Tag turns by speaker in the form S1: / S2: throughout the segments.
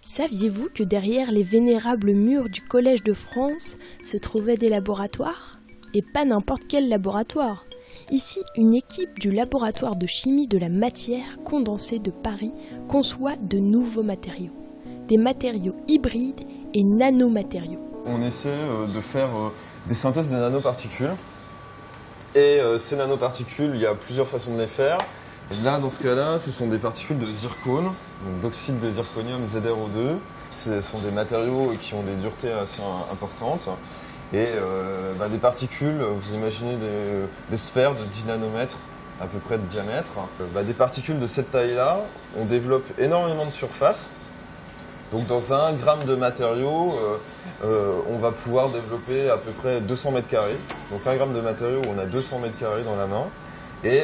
S1: Saviez-vous que derrière les vénérables murs du Collège de France se trouvaient des laboratoires ? Et pas n'importe quel laboratoire. Ici, une équipe du laboratoire de chimie de la matière condensée de Paris conçoit de nouveaux matériaux. Des matériaux hybrides et nanomatériaux.
S2: On essaie de faire des synthèses de nanoparticules. Et ces nanoparticules, il y a plusieurs façons de les faire. Et là, dans ce cas-là, ce sont des particules de zircone, d'oxyde de zirconium ZrO2. Ce sont des matériaux qui ont des duretés assez importantes. Et des particules, vous imaginez des sphères de 10 nanomètres à peu près de diamètre. Des particules de cette taille-là, on développe énormément de surface. Donc dans 1 gramme de matériaux, on va pouvoir développer à peu près 200 mètres carrés. Donc 1 gramme de matériaux, on a 200 mètres carrés dans la main. Et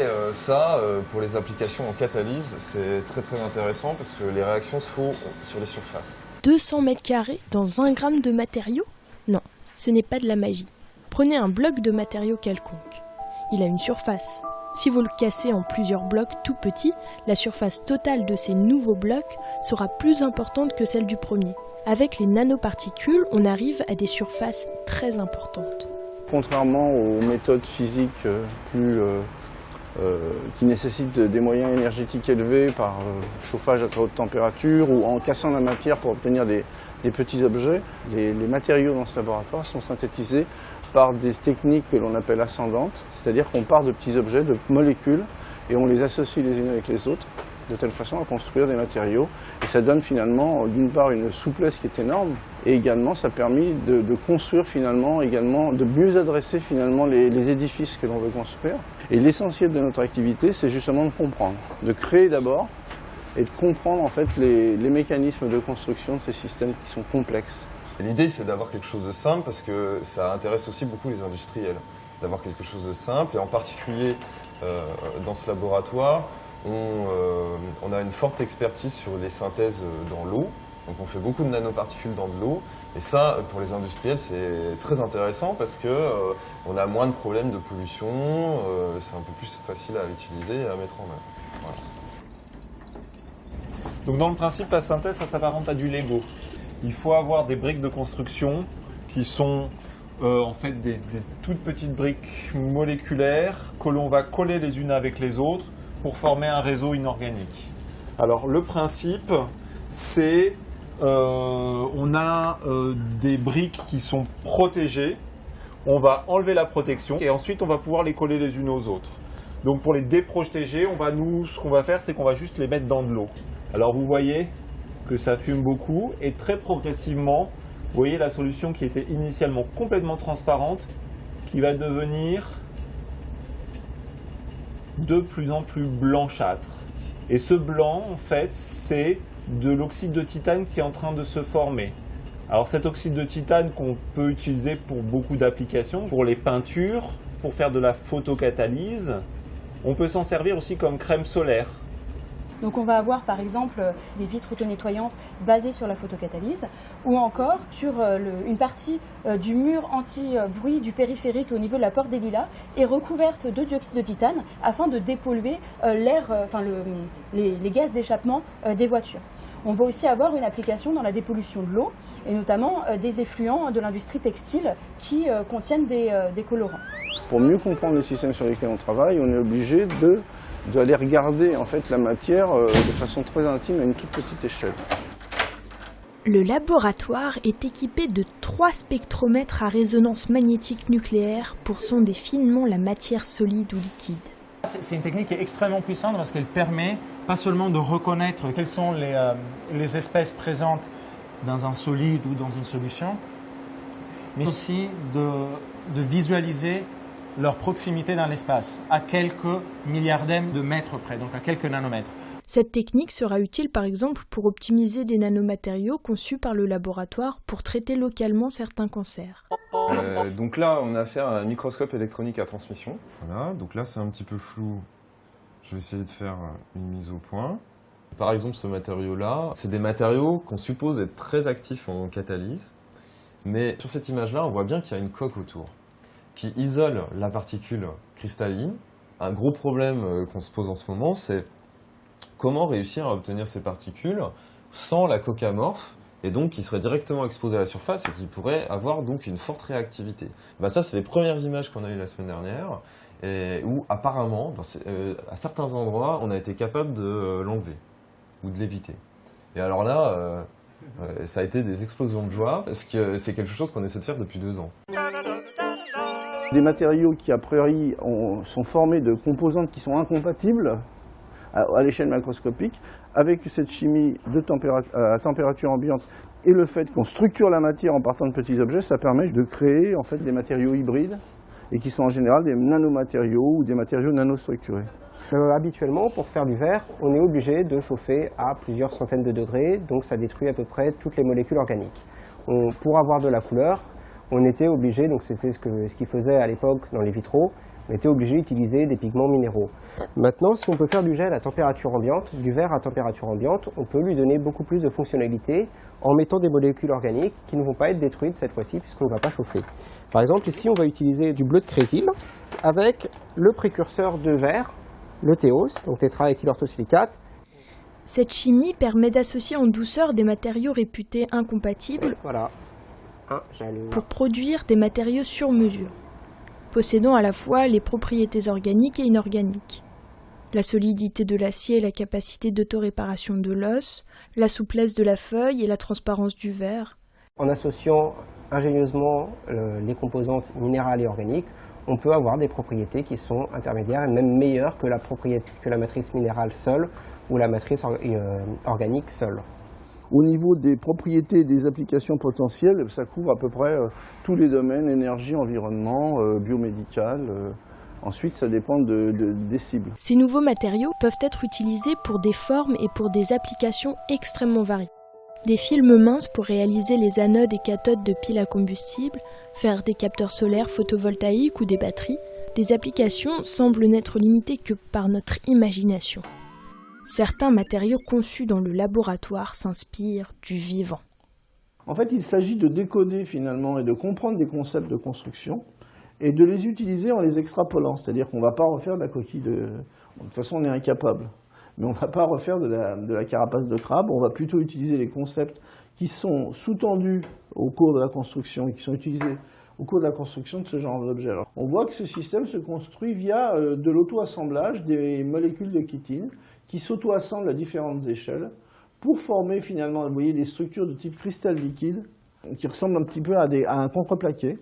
S2: pour les applications en catalyse, c'est très très intéressant parce que les réactions se font sur les surfaces.
S1: 200 mètres carrés dans 1 gramme de matériaux ? Non, ce n'est pas de la magie. Prenez un bloc de matériau quelconque. Il a une surface. Si vous le cassez en plusieurs blocs tout petits, la surface totale de ces nouveaux blocs sera plus importante que celle du premier. Avec les nanoparticules, on arrive à des surfaces très importantes.
S3: Contrairement aux méthodes physiques qui nécessitent des moyens énergétiques élevés par chauffage à très haute température ou en cassant la matière pour obtenir des petits objets, les matériaux dans ce laboratoire sont synthétisés par des techniques que l'on appelle ascendantes, c'est-à-dire qu'on part de petits objets, de molécules, et on les associe les unes avec les autres, de telle façon à construire des matériaux. Et ça donne finalement, d'une part, une souplesse qui est énorme, et également ça a permis de construire finalement, également, de mieux adresser finalement les édifices que l'on veut construire. Et l'essentiel de notre activité, c'est justement de comprendre, de créer d'abord, et de comprendre en fait les mécanismes de construction de ces systèmes qui sont complexes.
S2: L'idée, c'est d'avoir quelque chose de simple parce que ça intéresse aussi beaucoup les industriels, d'avoir quelque chose de simple. Et en particulier, dans ce laboratoire, on a une forte expertise sur les synthèses dans l'eau. Donc on fait beaucoup de nanoparticules dans de l'eau. Et ça, pour les industriels, c'est très intéressant parce qu'on a moins de problèmes de pollution, c'est un peu plus facile à utiliser et à mettre en œuvre. Voilà.
S4: Donc dans le principe, la synthèse, ça s'apparente à du Lego. Il faut avoir des briques de construction qui sont en fait des toutes petites briques moléculaires que l'on va coller les unes avec les autres pour former un réseau inorganique. Alors le principe, c'est on a des briques qui sont protégées, on va enlever la protection et ensuite on va pouvoir les coller les unes aux autres. Donc pour les déprotéger, ce qu'on va faire, c'est qu'on va juste les mettre dans de l'eau. Alors vous voyez que ça fume beaucoup et très progressivement, vous voyez la solution qui était initialement complètement transparente, qui va devenir de plus en plus blanchâtre. Et ce blanc, en fait, c'est de l'oxyde de titane qui est en train de se former. Alors cet oxyde de titane qu'on peut utiliser pour beaucoup d'applications, pour les peintures, pour faire de la photocatalyse, on peut s'en servir aussi comme crème solaire.
S5: Donc on va avoir par exemple des vitres auto-nettoyantes basées sur la photocatalyse ou encore sur une partie du mur anti-bruit du périphérique au niveau de la porte des Lilas est recouverte de dioxyde de titane afin de dépolluer l'air, les gaz d'échappement des voitures. On va aussi avoir une application dans la dépollution de l'eau et notamment des effluents de l'industrie textile qui contiennent des colorants.
S3: Pour mieux comprendre les systèmes sur lesquels on travaille, on est obligé d'aller regarder en fait la matière de façon très intime à une toute petite échelle.
S1: Le laboratoire est équipé de 3 spectromètres à résonance magnétique nucléaire pour sonder finement la matière solide ou liquide.
S6: C'est une technique qui est extrêmement puissante parce qu'elle permet pas seulement de reconnaître quelles sont les espèces présentes dans un solide ou dans une solution, mais aussi de visualiser leur proximité dans l'espace, à quelques milliardaires de mètres près, donc à quelques nanomètres.
S1: Cette technique sera utile par exemple pour optimiser des nanomatériaux conçus par le laboratoire pour traiter localement certains cancers.
S2: Donc là, on a affaire à un microscope électronique à transmission. Voilà, donc là c'est un petit peu flou. Je vais essayer de faire une mise au point. Par exemple, ce matériau-là, c'est des matériaux qu'on suppose être très actifs en catalyse. Mais sur cette image-là, on voit bien qu'il y a une coque autour qui isole la particule cristalline un gros problème qu'on se pose en ce moment, c'est comment réussir à obtenir ces particules sans la coque amorphe, et donc qui seraient directement exposées à la surface et qui pourraient avoir donc une forte réactivité. Ça, c'est les premières images qu'on a eues la semaine dernière, et où apparemment, à certains endroits, on a été capable de l'enlever ou de l'éviter. Et alors là, ça a été des explosions de joie, parce que c'est quelque chose qu'on essaie de faire depuis 2 ans.
S3: Des matériaux qui, a priori, sont formés de composantes qui sont incompatibles à l'échelle macroscopique, avec cette chimie à température ambiante et le fait qu'on structure la matière en partant de petits objets, ça permet de créer en fait des matériaux hybrides et qui sont en général des nanomatériaux ou des matériaux nanostructurés.
S7: Habituellement, pour faire du verre, on est obligé de chauffer à plusieurs centaines de degrés, donc ça détruit à peu près toutes les molécules organiques. Pour avoir de la couleur, on était obligé, donc c'était ce qu'ils faisaient à l'époque dans les vitraux, on était obligé d'utiliser des pigments minéraux. Maintenant, si on peut faire du gel à température ambiante, du verre à température ambiante, on peut lui donner beaucoup plus de fonctionnalités en mettant des molécules organiques qui ne vont pas être détruites cette fois-ci puisqu'on ne va pas chauffer. Par exemple, ici, on va utiliser du bleu de crésil avec le précurseur de verre, le théos, donc tétraéthylorthosilicate.
S1: Cette chimie permet d'associer en douceur des matériaux réputés incompatibles
S7: Voilà.
S1: pour produire des matériaux sur mesure, possédant à la fois les propriétés organiques et inorganiques. La solidité de l'acier et la capacité d'autoréparation de l'os, la souplesse de la feuille et la transparence du verre.
S7: En associant ingénieusement les composantes minérales et organiques, on peut avoir des propriétés qui sont intermédiaires et même meilleures que la matrice minérale seule ou la matrice organique seule.
S3: Au niveau des propriétés et des applications potentielles, ça couvre à peu près tous les domaines, énergie, environnement, biomédical. Ensuite, ça dépend des cibles.
S1: Ces nouveaux matériaux peuvent être utilisés pour des formes et pour des applications extrêmement variées. Des films minces pour réaliser les anodes et cathodes de piles à combustible, faire des capteurs solaires photovoltaïques ou des batteries, les applications semblent n'être limitées que par notre imagination. Certains matériaux conçus dans le laboratoire s'inspirent du vivant.
S3: En fait, il s'agit de décoder finalement et de comprendre des concepts de construction et de les utiliser en les extrapolant. C'est-à-dire qu'on ne va pas refaire de la coquille de... De toute façon, on est incapable. Mais on ne va pas refaire de la carapace de crabe. On va plutôt utiliser les concepts qui sont sous-tendus au cours de la construction et qui sont utilisés au cours de la construction de ce genre d'objet. On voit que ce système se construit via de l'auto-assemblage des molécules de chitine qui s'auto-assemblent à différentes échelles pour former finalement, vous voyez, des structures de type cristal liquide qui ressemblent un petit peu à un contreplaqué.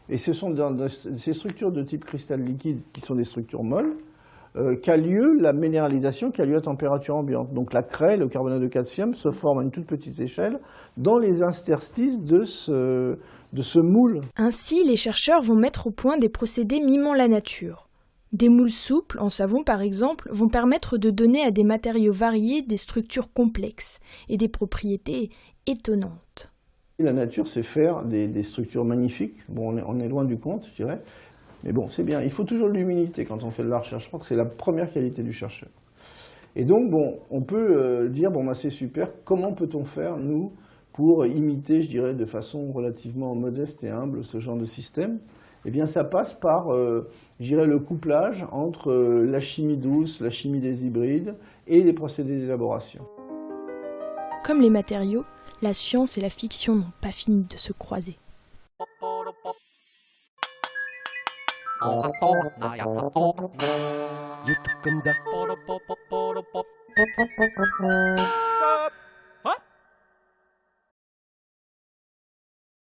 S3: Et ce sont dans ces structures de type cristal liquide qui sont des structures molles qu'a lieu la minéralisation qui a lieu à température ambiante. Donc la craie, le carbonate de calcium, se forme à une toute petite échelle dans les interstices de ce moule.
S1: Ainsi, les chercheurs vont mettre au point des procédés mimant la nature. Des moules souples, en savon par exemple, vont permettre de donner à des matériaux variés des structures complexes et des propriétés étonnantes.
S3: La nature sait faire des structures magnifiques. Bon, on est loin du compte, je dirais. Mais bon, c'est bien. Il faut toujours de l'humilité quand on fait de la recherche. Je crois que c'est la première qualité du chercheur. Et donc, bon, on peut dire, bon, c'est super. Comment peut-on faire, nous, pour imiter, je dirais, de façon relativement modeste et humble ce genre de système? Eh bien, ça passe par, je dirais, le couplage entre la chimie douce, la chimie des hybrides et les procédés d'élaboration.
S1: Comme les matériaux, la science et la fiction n'ont pas fini de se croiser.